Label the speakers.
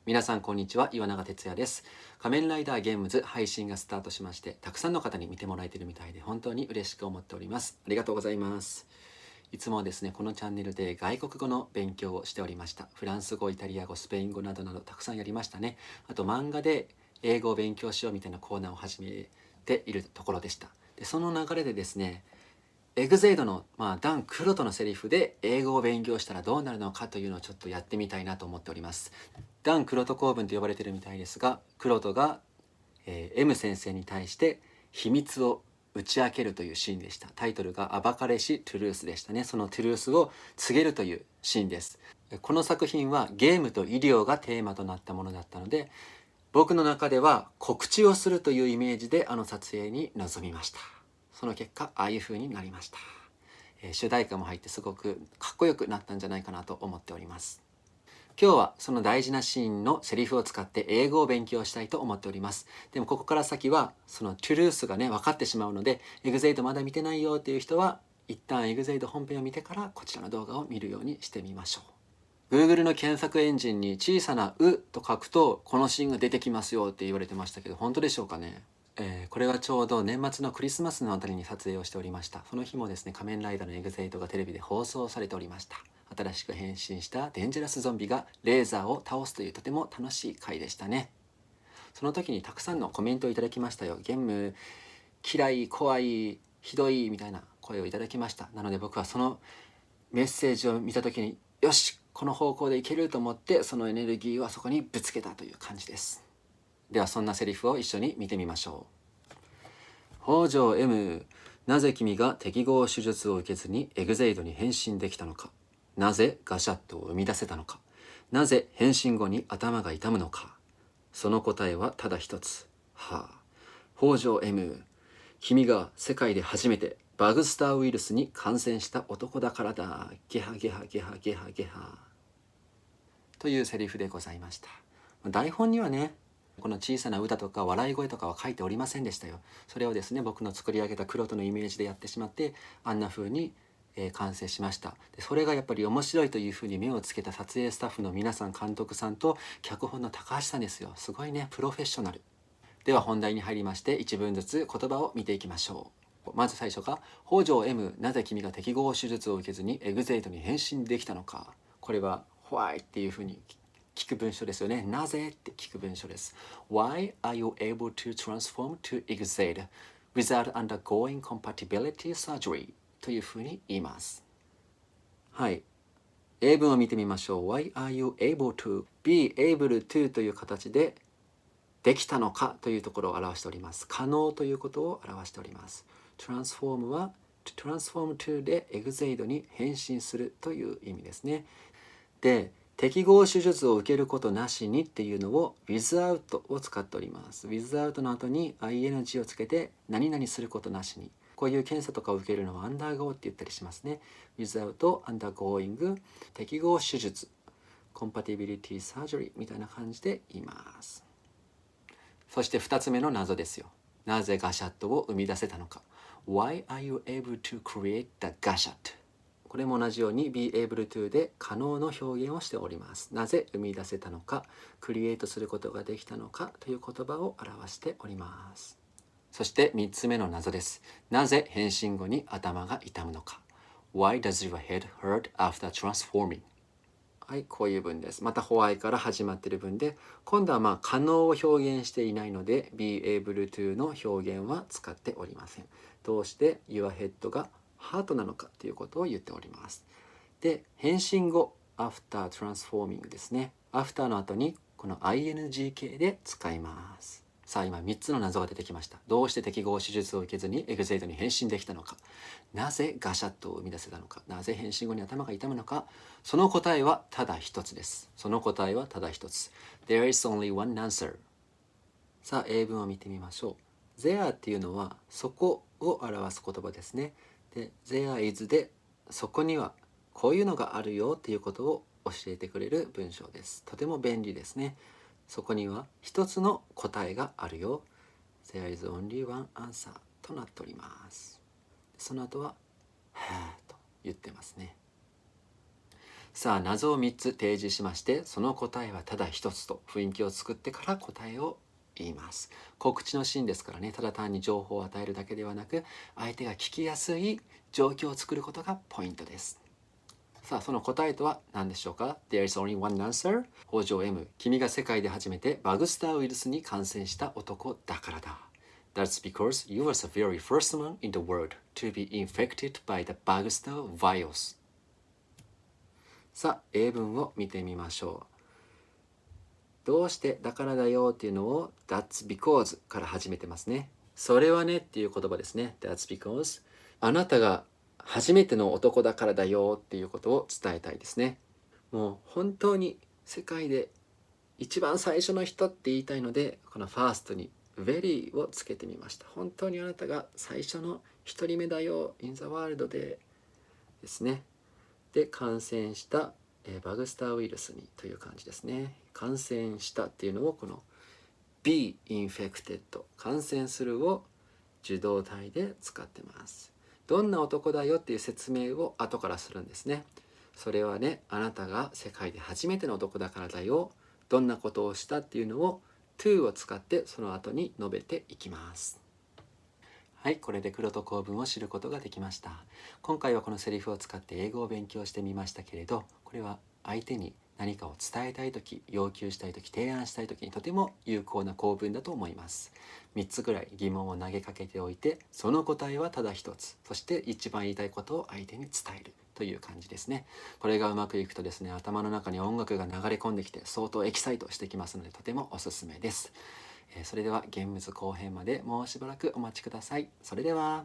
Speaker 1: 皆さんこんにちは、岩永哲也です。仮面ライダーゲームズ配信がスタートしまして、たくさんの方に見てもらえているみたいで本当に嬉しく思っております。ありがとうございます。いつもですね、このチャンネルで外国語の勉強をしておりました。フランス語、イタリア語、スペイン語などなどたくさんやりましたね。あと漫画で英語を勉強しようみたいなコーナーを始めているところでした。で、その流れでですね、エグゼイドの、ダン・クロトのセリフで英語を勉強したらどうなるのかというのをちょっとやってみたいなと思っております。ダン・クロト公文と呼ばれているみたいですが、クロトが、M 先生に対して秘密を打ち明けるというシーンでした。タイトルが暴かれしトゥルースでしたね。そのトゥルースを告げるというシーンです。この作品はゲームと医療がテーマとなったものだったので、僕の中では告知をするというイメージであの撮影に臨みました。その結果、ああいう風になりました。主題歌も入ってすごくかっこよくなったんじゃないかなと思っております。今日はその大事なシーンのセリフを使って英語を勉強したいと思っております。でもここから先はそのトゥルースがね分かってしまうので、エグゼイドまだ見てないよっていう人は一旦エグゼイド本編を見てからこちらの動画を見るようにしてみましょう。Google の検索エンジンに小さな「う」と書くとこのシーンが出てきますよって言われてましたけど、本当でしょうかね。これはちょうど年末のクリスマスのあたりに撮影をしておりました。その日もですね、仮面ライダーのエグゼイドがテレビで放送されておりました。新しく変身したデンジャラスゾンビがレーザーを倒すというとても楽しい回でしたね。その時にたくさんのコメントをいただきましたよ。ゲーム嫌い、怖い、ひどいみたいな声をいただきました。なので僕はそのメッセージを見た時に、よし、この方向でいけると思ってそのエネルギーをあそこにぶつけたという感じです。ではそんなセリフを一緒に見てみましょう。北条 M、 なぜ君が適合手術を受けずにエグゼイドに変身できたのか。なぜガシャットを生み出せたのか。なぜ変身後に頭が痛むのか。その答えはただ一つ。はあ、北条 M、 君が世界で初めてバグスターウイルスに感染した男だからだ。ゲハゲハゲハゲハゲハ。というセリフでございました。台本にはね、この小さな歌とか笑い声とかは書いておりませんでしたよ。それをですね、僕の作り上げたクロトのイメージでやってしまって、あんな風に完成しました。でそれがやっぱり面白いというふうに目をつけた撮影スタッフの皆さん、監督さんと脚本の高橋さんですよ。すごいね、プロフェッショナル。では本題に入りまして、一文ずつ言葉を見ていきましょう。まず最初が、北条 M、 なぜ君が適合手術を受けずにエグゼイドに変身できたのか。これは Why っていうふうに聞く文章ですよね。なぜって聞く文章です。Why are you able to transform to Exade without undergoing compatibility surgery? というふうに言います。はい。英文を見てみましょう。Why are you able to be able to という形でできたのかというところを表しております。可能ということを表しております。transform は to transform to で Exade に変身するという意味ですね。で、適合手術を受けることなしにっていうのを without を使っております。without の後に ing をつけて何々することなしに。こういう検査とかを受けるのは undergo って言ったりしますね。without undergoing 適合手術 compatibility surgery みたいな感じで言います。そして2つ目の謎ですよ。なぜガシャットを生み出せたのか。Why are you able to create the gadget? これも同じように be able to で可能の表現をしております。なぜ生み出せたのか、クリエイトすることができたのかという言葉を表しております。そして3つ目の謎です。なぜ変身後に頭が痛むのか。Why does your head hurt after transforming? はい、こういう文です。また Why から始まっている文で、今度は可能を表現していないので be able to の表現は使っておりません。どうして your head がハートなのかということを言っております。で、変身後 after transforming ですね。after の後にこの ing 形で使います。さあ今3つの謎が出てきました。どうして適合手術を受けずにエグゼイドに変身できたのか。なぜガシャットを生み出せたのか。なぜ変身後に頭が痛むのか。その答えはただ一つです。その答えはただ一つ。There is only one answer。さあ英文を見てみましょう。There っていうのはそこを表す言葉ですね。で、There is でそこにはこういうのがあるよっていうことを教えてくれる文章です。とても便利ですね。そこには一つの答えがあるよ。There is only one answer となっております。その後は、はぁと言ってますね。さあ謎を3つ提示しまして、その答えはただ一つと雰囲気を作ってから答えを言います。告知のシーンですからね、ただ単に情報を与えるだけではなく、相手が聞きやすい状況を作ることがポイントです。さあその答えとは何でしょうか？ There is only one answer。 北条 M、 君が世界で初めてバグスターウイルスに感染した男だからだ。 That's because you were the very first one in the world to be infected by the Bagstar virus。 さあ英文を見てみましょう。どうしてだからだよっていうのを That's because から始めてますね。それはねっていう言葉ですね。 That's because あなたが初めての男だからだよっていうことを伝えたいですね。もう本当に世界で一番最初の人って言いたいので、このファーストに very をつけてみました。本当にあなたが最初の一人目だよ in the world でですね。で感染したバグスターウイルスにという感じですね。感染したっていうのをこの be infected 感染するを受動体で使ってます。どんな男だよっていう説明を後からするんですね。それはね、あなたが世界で初めての男だからだよ。どんなことをしたっていうのを to を使ってその後に述べていきます。はい、これで黒と構文を知ることができました。今回はこのセリフを使って英語を勉強してみましたけれど、これは相手に何かを伝えたいとき、要求したいとき、提案したいときにとても有効な構文だと思います。3つぐらい疑問を投げかけておいて、その答えはただ一つ、そして一番言いたいことを相手に伝えるという感じですね。これがうまくいくとですね、頭の中に音楽が流れ込んできて相当エキサイトしてきますので、とてもおすすめです。それではゲームズ後編までもうしばらくお待ちください。それでは。